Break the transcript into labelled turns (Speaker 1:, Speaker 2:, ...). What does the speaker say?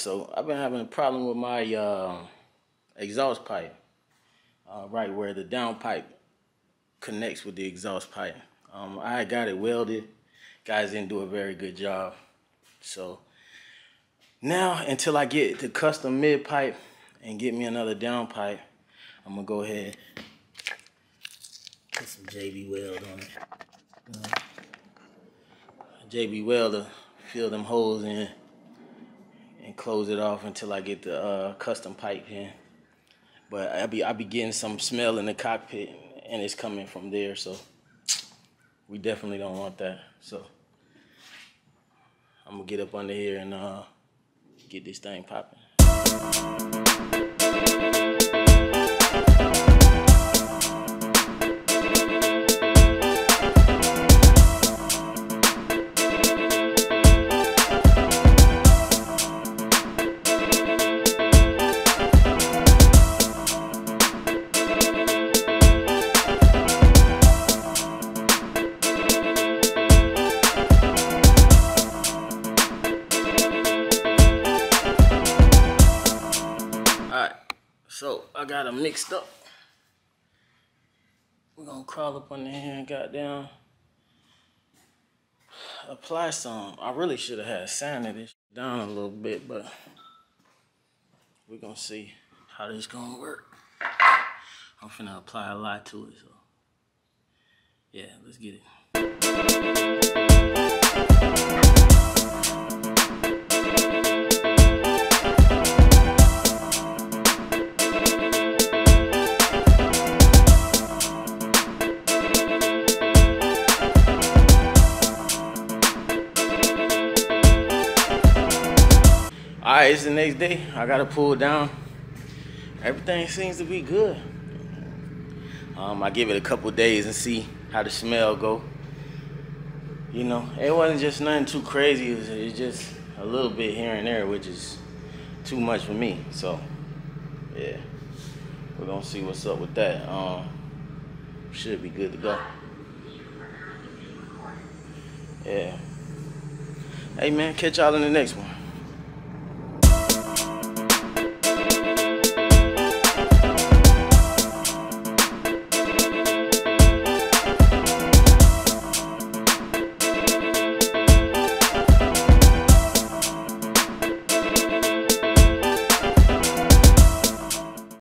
Speaker 1: So I've been having a problem with my exhaust pipe, right where the downpipe connects with the exhaust pipe. I got it welded. Guys didn't do a very good job. So now, until I get the custom mid pipe and get me another downpipe, I'm gonna go ahead and put some JB weld on it. JB weld to fill them holes in and close it off until I get the custom pipe in. But I be getting some smell in the cockpit, and it's coming from there, so we definitely don't want that. So I'm gonna get up under here and get this thing popping. So I got them mixed up. We're gonna crawl up under here and goddamn apply some. I really should have had sanded this down a little bit, but we're gonna see how this gonna work. I'm finna apply a lot to it, so yeah, let's get it. Alright, it's the next day. I gotta pull down. Everything seems to be good. I give it a couple days and see how the smell go. You know, it wasn't just nothing too crazy. It's just a little bit here and there, which is too much for me. So, yeah, we're gonna see what's up with that. Should be good to go. Yeah. Hey man, catch y'all in the next one.